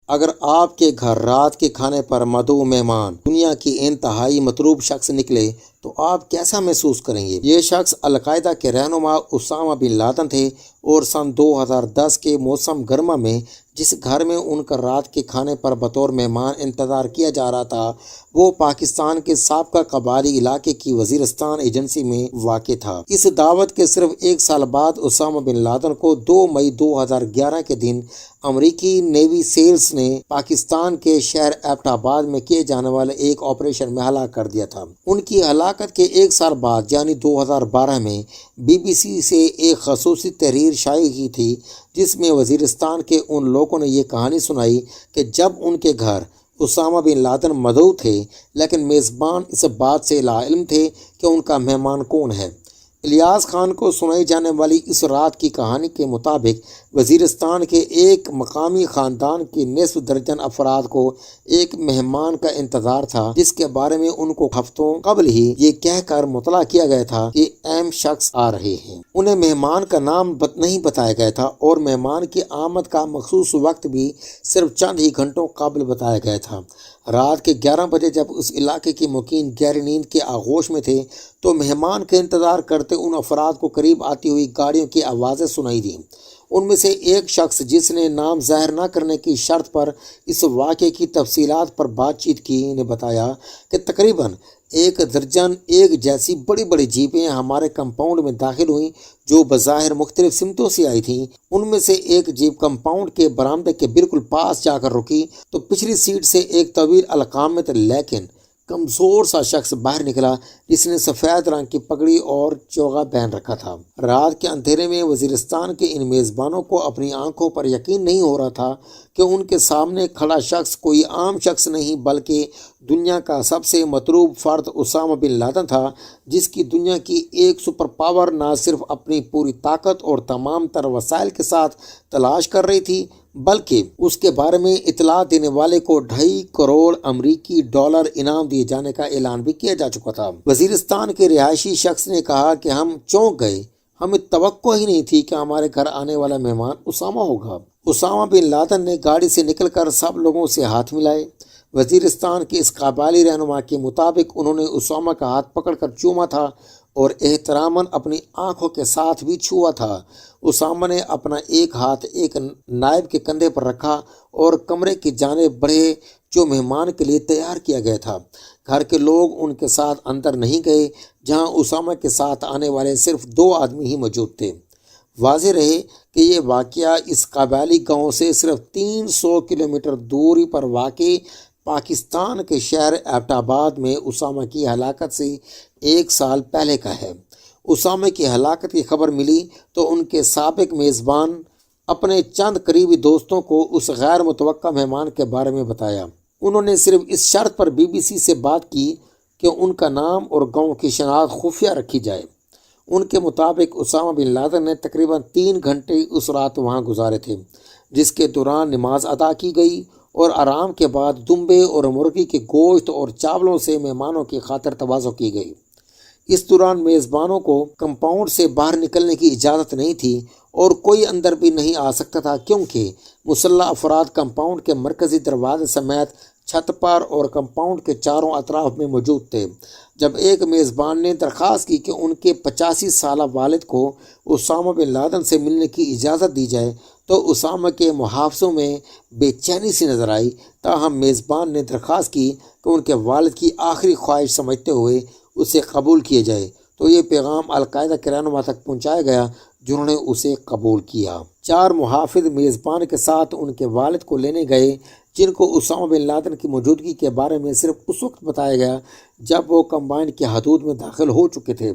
اگر آپ کے گھر رات کے کھانے پر مدعو مہمان دنیا کی انتہائی مطلوب شخص نکلے تو آپ کیسا محسوس کریں گے؟ یہ شخص القاعدہ کے رہنما اسامہ بن لادن تھے اور سن 2010 کے موسم گرما میں جس گھر میں ان کا رات کے کھانے پر بطور مہمان انتظار کیا جا رہا تھا وہ پاکستان کے سابقہ قبائلی علاقے کی وزیرستان ایجنسی میں واقع تھا۔ اس دعوت کے صرف ایک سال بعد اسامہ بن لادن کو 2 مئی 2011 کے دن امریکی نیوی سیلز نے پاکستان کے شہر ایبٹ آباد میں کیے جانے والے ایک آپریشن میں ہلاک کر دیا تھا۔ ان کی ہلاکت کے ایک سال بعد یعنی 2012 میں BBC سے ایک خصوصی تحریر شائع کی تھی جس میں وزیرستان کے ان لوگوں نے یہ کہانی سنائی کہ جب ان کے گھر اسامہ بن لادن مدعو تھے لیکن میزبان اس بات سے لاعلم تھے کہ ان کا مہمان کون ہے۔ الیاس خان کو سنائی جانے والی اس رات کی کہانی کے مطابق وزیرستان کے ایک مقامی خاندان کے نصف درجن افراد کو ایک مہمان کا انتظار تھا جس کے بارے میں ان کو ہفتوں قبل ہی یہ کہہ کر مطلع کیا گیا تھا کہ اہم شخص آ رہے ہیں۔ انہیں مہمان کا نام نہیں بتایا گیا تھا اور مہمان کی آمد کا مخصوص وقت بھی صرف چند ہی گھنٹوں قبل بتایا گیا تھا۔ رات کے 11 بجے جب اس علاقے کے مقیم گہری نیند کے آغوش میں تھے تو مہمان کا انتظار کرتے ان افراد کو قریب آتی ہوئی گاڑیوں کی آوازیں سنائی دیں۔ ان میں سے ایک شخص جس نے نام ظاہر نہ کرنے کی شرط پر اس واقعے کی تفصیلات پر بات چیت کی نے بتایا کہ تقریباً 1 درجن ایک جیسی بڑی بڑی جیپیں ہمارے کمپاؤنڈ میں داخل ہوئیں جو بظاہر مختلف سمتوں سے آئی تھیں۔ ان میں سے ایک جیپ کمپاؤنڈ کے برآمدے کے بالکل پاس جا کر رکی تو پچھلی سیٹ سے ایک طویل القامت لیکن کمزور سا شخص باہر نکلا جس نے سفید رنگ کی پگڑی اور چوغا پہن رکھا تھا۔ رات کے اندھیرے میں وزیرستان کے ان میزبانوں کو اپنی آنکھوں پر یقین نہیں ہو رہا تھا کہ ان کے سامنے کھڑا شخص کوئی عام شخص نہیں بلکہ دنیا کا سب سے مطلوب فرد اسامہ بن لادن تھا جس کی دنیا کی ایک سپر پاور نہ صرف اپنی پوری طاقت اور تمام تر وسائل کے ساتھ تلاش کر رہی تھی بلکہ اس کے بارے میں اطلاع دینے والے کو 2.5 کروڑ امریکی ڈالر انعام دیے جانے کا اعلان بھی کیا جا چکا تھا۔ وزیرستان کے رہائشی شخص نے کہا کہ ہم چونک گئے، ہمیں توقع ہی نہیں تھی کہ ہمارے گھر آنے والا مہمان اسامہ ہوگا۔ اسامہ بن لادن نے گاڑی سے نکل کر سب لوگوں سے ہاتھ ملائے۔ وزیرستان کے اس قبائلی رہنما کے مطابق انہوں نے اسامہ کا ہاتھ پکڑ کر چوما تھا اور احتراماً اپنی آنکھوں کے ساتھ بھی چھوا تھا۔ اسامہ نے اپنا ایک ہاتھ ایک نائب کے کندھے پر رکھا اور کمرے کی جانب بڑھے جو مہمان کے لیے تیار کیا گیا تھا۔ گھر کے لوگ ان کے ساتھ اندر نہیں گئے جہاں اسامہ کے ساتھ آنے والے صرف 2 آدمی ہی موجود تھے۔ واضح رہے کہ یہ واقعہ اس قبائلی گاؤں سے صرف 300 کلومیٹر دوری پر واقع پاکستان کے شہر ایبٹ آباد میں اسامہ کی ہلاکت سے 1 سال پہلے کا ہے۔ اسامہ کی ہلاکت کی خبر ملی تو ان کے سابق میزبان اپنے چند قریبی دوستوں کو اس غیر متوقع مہمان کے بارے میں بتایا۔ انہوں نے صرف اس شرط پر BBC سے بات کی کہ ان کا نام اور گاؤں کی شناخت خفیہ رکھی جائے۔ ان کے مطابق اسامہ بن لادن نے تقریباً 3 گھنٹے اس رات وہاں گزارے تھے جس کے دوران نماز ادا کی گئی اور آرام کے بعد دمبے اور مرغی کے گوشت اور چاولوں سے مہمانوں کی خاطر تواضع کی گئی۔ اس دوران میزبانوں کو کمپاؤنڈ سے باہر نکلنے کی اجازت نہیں تھی اور کوئی اندر بھی نہیں آ سکتا تھا کیونکہ مسلح افراد کمپاؤنڈ کے مرکزی دروازے سمیت چھت پر اور کمپاؤنڈ کے چاروں اطراف میں موجود تھے۔ جب ایک میزبان نے درخواست کی کہ ان کے 85 سالہ والد کو اسامہ بن لادن سے ملنے کی اجازت دی جائے تو اسامہ کے محافظوں میں بے چینی سی نظر آئی، تاہم میزبان نے درخواست کی کہ ان کے والد کی آخری خواہش سمجھتے ہوئے اسے قبول کیے جائے تو یہ پیغام القاعدہ کے رہنما تک پہنچایا گیا جنہوں نے اسے قبول کیا۔ 4 محافظ میزبان کے ساتھ ان کے والد کو لینے گئے جن کو اسامہ بن لادن کی موجودگی کے بارے میں صرف اس وقت بتایا گیا جب وہ کمبائن کی حدود میں داخل ہو چکے تھے۔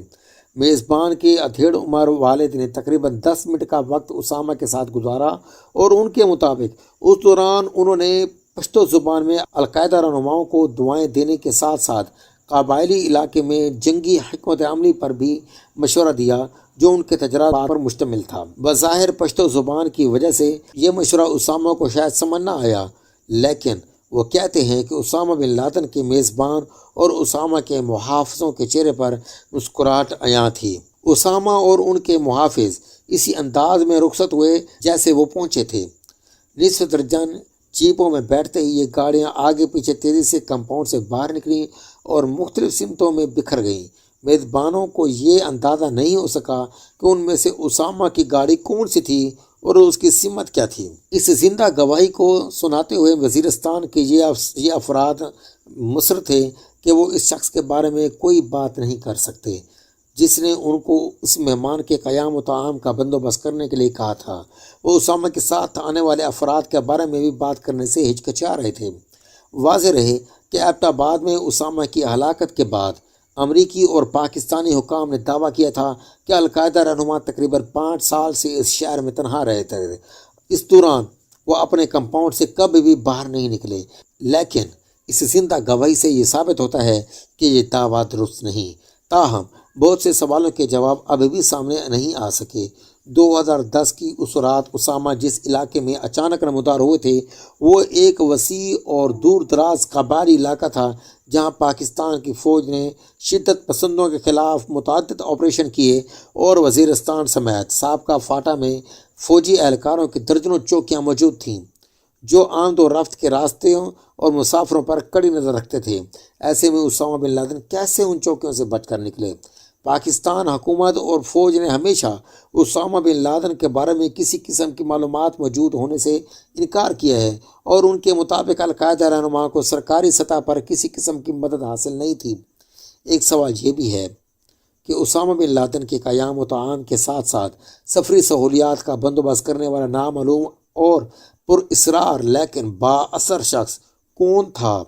میزبان کے ادھیڑ عمر والد نے تقریباً 10 منٹ کا وقت اسامہ کے ساتھ گزارا اور ان کے مطابق اس دوران انہوں نے پشتو زبان میں القاعدہ رہنماؤں کو دعائیں دینے کے ساتھ ساتھ قبائلی علاقے میں جنگی حکمت عملی پر بھی مشورہ دیا جو ان کے تجربات پر مشتمل تھا۔ بظاہر پشتو زبان کی وجہ سے یہ مشورہ اسامہ کو شاید سمجھ نہ آیا، لیکن وہ کہتے ہیں کہ اسامہ بن لادن کے میزبان اور اسامہ کے محافظوں کے چہرے پر مسکراہٹ عیاں تھی۔ اسامہ اور ان کے محافظ اسی انداز میں رخصت ہوئے جیسے وہ پہنچے تھے۔ نصف درجن جیپوں میں بیٹھتے ہی یہ گاڑیاں آگے پیچھے تیزی سے کمپاؤنڈ سے باہر نکلیں اور مختلف سمتوں میں بکھر گئیں۔ میزبانوں کو یہ اندازہ نہیں ہو سکا کہ ان میں سے اسامہ کی گاڑی کون سی تھی اور اس کی سمت کیا تھی۔ اس زندہ گواہی کو سناتے ہوئے وزیرستان کے یہ افراد مصر تھے کہ وہ اس شخص کے بارے میں کوئی بات نہیں کر سکتے جس نے ان کو اس مہمان کے قیام و طعام کا بندوبست کرنے کے لیے کہا تھا۔ وہ اسامہ کے ساتھ آنے والے افراد کے بارے میں بھی بات کرنے سے ہچکچا رہے تھے۔ واضح رہے کہ ایبٹ آباد میں اسامہ کی ہلاکت کے بعد امریکی اور پاکستانی حکام نے دعویٰ کیا تھا کہ القاعدہ رہنما تقریباً 5 سال سے اس شہر میں تنہا رہے تھے۔ اس دوران وہ اپنے کمپاؤنڈ سے کبھی بھی باہر نہیں نکلے، لیکن اس زندہ گواہی سے یہ ثابت ہوتا ہے کہ یہ دعویٰ درست نہیں۔ تاہم بہت سے سوالوں کے جواب ابھی بھی سامنے نہیں آ سکے۔ 2010 کی اس رات اسامہ جس علاقے میں اچانک نمودار ہوئے تھے وہ ایک وسیع اور دور دراز قبائلی علاقہ تھا جہاں پاکستان کی فوج نے شدت پسندوں کے خلاف متعدد آپریشن کیے اور وزیرستان سمیت سابقہ فاٹا میں فوجی اہلکاروں کی درجنوں چوکیاں موجود تھیں جو آمد و رفت کے راستوں اور مسافروں پر کڑی نظر رکھتے تھے۔ ایسے میں اسامہ بن لادن کیسے ان چوکیوں سے بچ کر نکلے؟ پاکستان حکومت اور فوج نے ہمیشہ اسامہ بن لادن کے بارے میں کسی قسم کی معلومات موجود ہونے سے انکار کیا ہے اور ان کے مطابق القاعدہ رہنما کو سرکاری سطح پر کسی قسم کی مدد حاصل نہیں تھی۔ ایک سوال یہ بھی ہے کہ اسامہ بن لادن کے قیام و طعام کے ساتھ ساتھ سفری سہولیات کا بندوبست کرنے والا نامعلوم اور پر اسرار لیکن با اثر شخص کون تھا؟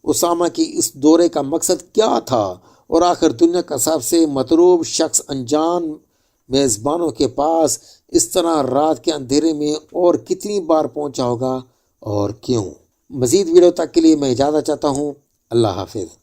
اسامہ کی اس دورے کا مقصد کیا تھا؟ اور آخر دنیا کا سب سے مطلوب شخص انجان میزبانوں کے پاس اس طرح رات کے اندھیرے میں اور کتنی بار پہنچا ہوگا اور کیوں؟ مزید ویڈیو تک کے لیے میں اجازت چاہتا ہوں۔ اللہ حافظ۔